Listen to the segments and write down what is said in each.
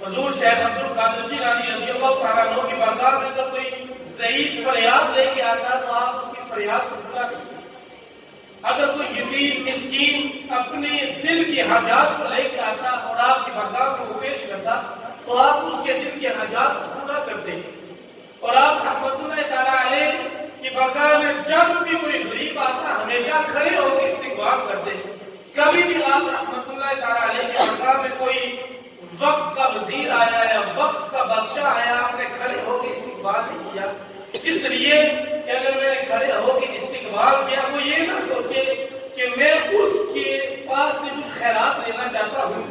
حضور شیخ عبد القادر جیلانی رضی اللہ تعالیٰ عنہ کی بارگاہ میں اگر کوئی ضعیف فریاد لے کے آتا تو آپ اس کی فریاد کو پورا کرتے۔ اگر کوئی یتیم مسکین اپنے دل کی حاجات کو لے کے آتا اور آپ کی بارگاہ میں وہ پیش کرتا تو آپ اس کے دل کی حاجات کو پورا کرتے۔ اور آپ رحمت اللہ تعالیٰ علیہ کی بارگاہ میں جب بھی کوئی غریب آتا ہمیشہ کھڑے ہو کے استقبال کرتے۔ کبھی بھی آپ رحمت اللہ تعالیٰ علیہ کی بارگاہ میں کوئی وقت کا وزیر آیا یا وقت کا بادشاہ آیا آپ نے کھڑے ہو کے استقبال نہیں کیا، اس لیے کہ اگر میں نے کھڑے ہو کے استقبال کیا وہ یہ نہ سوچے کہ میں اس کے پاس سے کچھ خیرات لینا چاہتا ہوں۔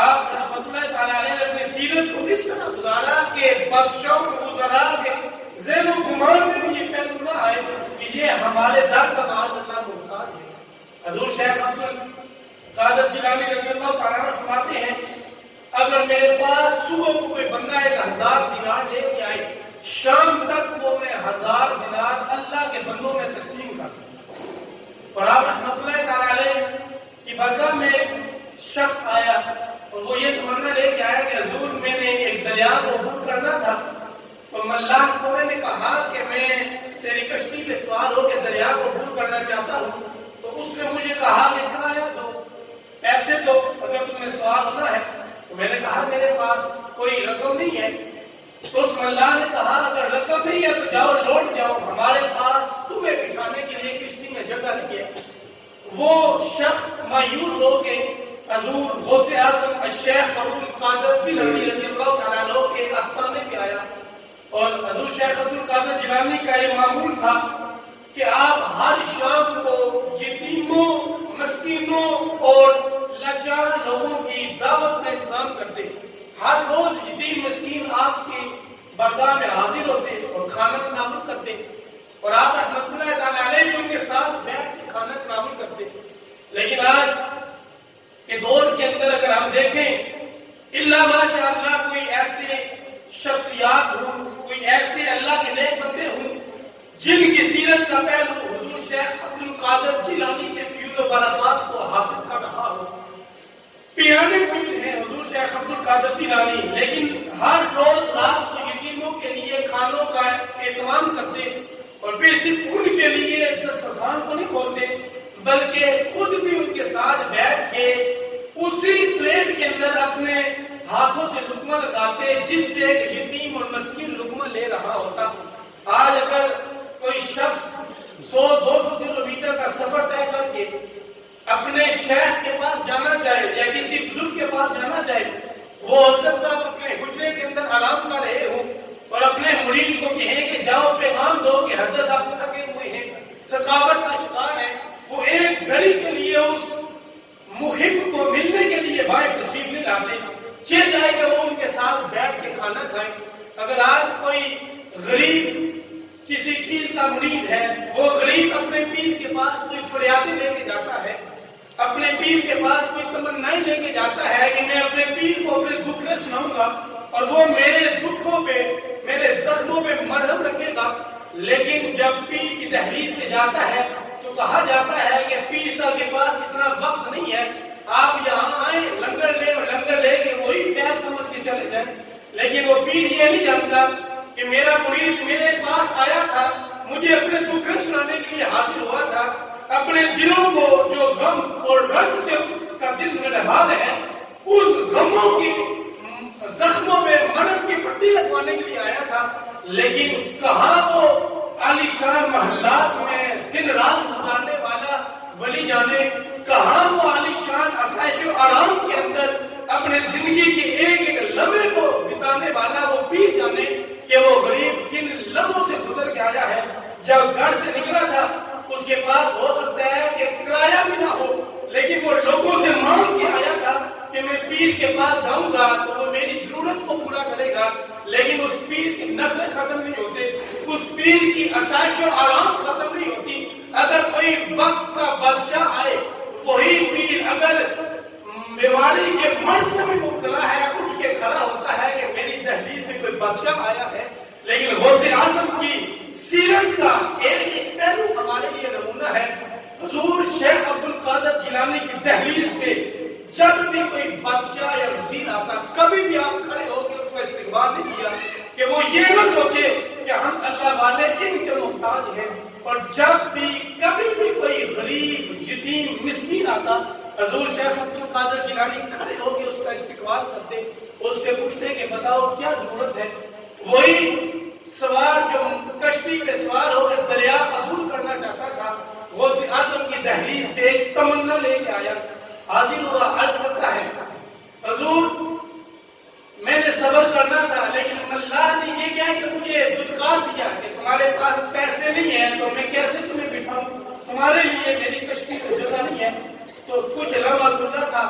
آپ رحمت اللہ تعالیٰ علیہ نے اپنی سیرت کو اس طرح گزارا کہ بادشاہوں وزراء کے ذہن و گمان میں بھی یہ پہلو نہ آئے کہ یہ ہمارے در کا معاذ اللہ محتاج ہے۔ حضور شیخ عبد القادر جیلانی رضی اللہ تعالیٰ عنہ فرماتے ہیں اگر میرے پاس صبح کو کوئی بندہ 1000 دینار لے کے آئے شام تک وہ میں 1000 دینار اللہ کے بندوں میں تقسیم کرتا ہوں۔ اور آپ رحمت اللہ تعالیٰ علیہ کی بارگاہ میں ایک شخص آیا اور وہ یہ تمنا لے کے آیا کہ حضور میں نے ایک دریا کو عبور کرنا تھا تو ملاح کو میں نے کہا کہ میں تیری کشتی پہ سوار ہو کے دریا کو عبور کرنا چاہتا ہوں تو اس نے مجھے کہا کہ کرایہ دو، پیسے دو اگر تمہیں سوار ہونا ہے۔ تو میں نے کہا میرے پاس کوئی رقم نہیں ہے۔ تو اس ملاح نے کہا اگر رقم نہیں ہے تو جاؤ لوٹ جاؤ، ہمارے پاس تمہیں بٹھانے کے لیے کشتی میں جگہ نہیں ہے۔ وہ شخص مایوس ہو کے حضور غوث اعظم الشیخ عبد القادر جیلانی رضی اللہ تعالیٰ عنہ کے آستانے پہ آیا اور حضور شیخ عبد القادر جیلانی کا یہ معمول تھا کہ آپ ہر شام کو یتیموں مسکینوں اور لاچار لوگوں کی دعوت کا انتظام کرتے۔ ہر روز یتیم مسکین آپ کی بارگاہ میں حاضر ہوتے اور کھانا تناول کرتے اور آپ رحمت اللہ تعالیٰ علیہ بھی ان کے ساتھ بیٹھ کے کھانا تناول کرتے۔ لیکن آج کے دور کے اندر اگر ہم دیکھیں اللہ ماشاء اللہ کوئی ایسے شخصیات ہوں، کوئی ایسے اللہ کے نیک بندے ہوں جن کی سیرت کا پہلو حضور شیخ عبد القادر جیلانی سے فیض و برکات کو حاصل کر رہا ہو۔ پیرانے پیر ہیں حضور شیخ عبد القادر جیلانی، لیکن ہر روز رات کو یتیموں کے لیے کھانوں کا اہتمام کرتے اور پھر صرف ان کے لیے دسترخوان کو نہیں کھولتے بلکہ خود بھی ان کے ساتھ بیٹھ کے اسی پلیٹ کے اندر اپنے ہاتھوں سے لقمہ لگاتے جس سے یتیم اور مسکین لقمہ لے رہا ہوتا۔ آج اگر کوئی شخص 100-200 کلومیٹر کا سفر طے کر کے اپنے شیخ کے پاس جانا چاہے یا کسی بزرگ کے پاس جانا چاہے، وہ حضرت صاحب اپنے حجرے کے اندر آرام کر رہے ہوں اور اپنے مرید کو کہیں کہ جاؤ پیغام دو کہ حضرت صاحب تھکے ہوئے ہیں، تھکاوٹ کا شکار ہے، وہ ایک گھڑی کے لیے اس محب کو ملنے کے لیے باہر تشریف نہیں لاتے، چل جائے کہ وہ ان کے ساتھ بیٹھ کے کھانا کھائیں۔ اگر آج کوئی غریب کسی پیر کا مرید ہے، وہ غریب اپنے پیر کے پاس کوئی فریادیں لے کے جاتا ہے، اپنے پیر کے پاس کوئی تمنائیں لے کے جاتا ہے کہ میں اپنے پیر کو اپنے دکھیں سناؤں گا اور وہ میرے دکھوں پہ میرے زخموں پہ مرہم رکھے گا، لیکن جب پیر کی تحریر پہ جاتا ہے تو کہا جاتا ہے کہ پیر صاحب کے پاس اتنا وقت نہیں ہے، آپ یہاں آئیں لنگر لیں اور لنگر لے کے وہی فیض سمجھ کے چلے جائیں۔ لیکن وہ پیر یہ نہیں جانتا کہ میرا مرید میرے پاس آیا تھا، مجھے اپنے دکھیں سنانے کے لیے حاضر ہوا تھا، اپنے دلوں کو جو غم اور رنج سے اس کا دل میں نہال ہے ان غموں کی زخموں میں مرہم کی پٹی لگوانے کے لیے آیا تھا، لیکن کہاں وہ عالیشان محلات میں دن رات گزارنے والا ولی جانے، کہاں وہ عالیشان آسائش و آرام کے اندر اپنے زندگی کے ایک ایک لمحے کو بتانے والا وہ پیر جانے کہ وہ غریب کن لمحوں سے گزر کے آیا ہے۔ جب گھر سے نکلا تھا اس کے پاس ہو سکتا ہے کہ کرایہ بھی نہ ہو، لیکن وہ لوگوں سے مانگ کے آیا تھا کہ میں پیر کے پاس جاؤں گا تو وہ میری ضرورت کو پورا کرے گا، لیکن اس پیر کی نسلیں ختم نہیں ہوتے، اس پیر کی آسائش و آرام ختم نہیں ہوتی۔ اگر کوئی وقت کا بادشاہ آئے وہی پیر اگر بیماری کے مرض میں بھی مبتلا ہے اٹھ کے کھڑا ہوتا ہے کہ میری دہلیز میں کوئی بادشاہ آیا ہے۔ لیکن غوث اعظم کی سیرت کا ایک پہلو ہمارے لیے نمونہ ہے۔ حضور شیخ عبد القادر جیلانی کی دہلیز پہ جب بھی کوئی بادشاہ یا وزیر آتا کبھی بھی آپ کھڑے ہو یہ نہ سوچے کہ ہم اللہ والے ان کے محتاج ہیں. اور جب بھی کبھی بھی کوئی غریب یتیم مسکین آتا حضور شیخ عبد القادر جیلانی کھڑے ہو کے اس کا استقبال کرتے, اس سے پوچھتے کہ بتاؤ کیا ضرورت ہے. وہی سوار جو کشتی پہ سوار ہو کے دریا عبور کرنا چاہتا تھا, غوث اعظم کی دہلیز پہ ایک تمنا لے کے آیا, حاضر ہوا, عرض کرتا ہے حضور میں نے صبر کرنا تھا لیکن اللہ نے یہ کیا کہ مجھے دھتکار دیا کہ تمہارے پاس پیسے نہیں ہیں تو میں کیسے تمہیں بٹھاؤں, تمہارے لیے میری کشتی کو جگہ نہیں ہے. تو کچھ لمحہ گزرا تھا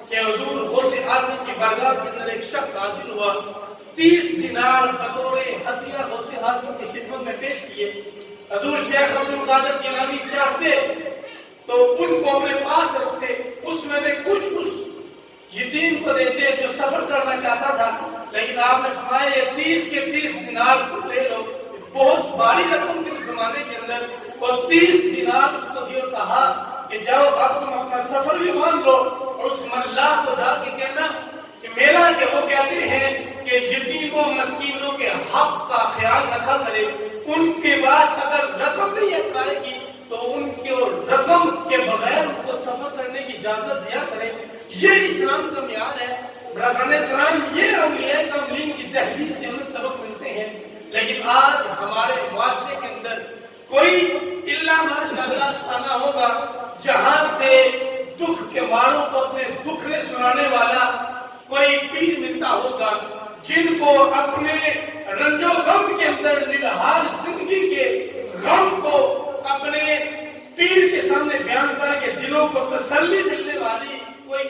کہ حضور غوث اعظم کی بارگاہ کے اندر ایک شخص حاضر ہوا, 30 دینار بطور ہدیہ غوث اعظم کی خدمت میں پیش کیے. حضور شیخ عبد القادر جیلانی چاہتے تو ان کو اپنے پاس رکھتے, اس میں سے کچھ یتیم کو دیتے جو سفر کرنا چاہتا تھا, لیکن آپ نے فرمایا یہ 30 کے 30 دینار کو لے لو. بہت بڑی رقم تھی اس زمانے کے اندر, اور 30 دینار اس کو دیو, کہا کہ جاؤ اب تم اپنا سفر بھی باندھ لو اور اس ملاح کو جا کے کہنا کہ میرا کہ وہ کہتے ہیں کہ یتیموں مسکینوں کے حق کا خیال رکھا کرے, ان کے پاس اگر رقم نہیں اٹھائے گی تو ان کو رقم کے بغیر ان کو سفر کرنے کی اجازت دیا کرے. یہ اسلام کا معیار ہے. برادران اسلام یہ اولیاء کاملین کی دہلیز سے ہمیں سبق ملتے ہیں. لیکن آج ہمارے معاشرے کے اندر کوئی الا ماشاءاللہ سانا ہوگا جہاں سے دکھ کے ماروں کو اپنے دکھڑے سنانے والا کوئی پیر ملتا ہوگا, جن کو اپنے رنج و غم کے اندر نڈھال زندگی کے غم کو اپنے پیر کے سامنے بیان کر کے دلوں کو تسلی ملنے والی کوئی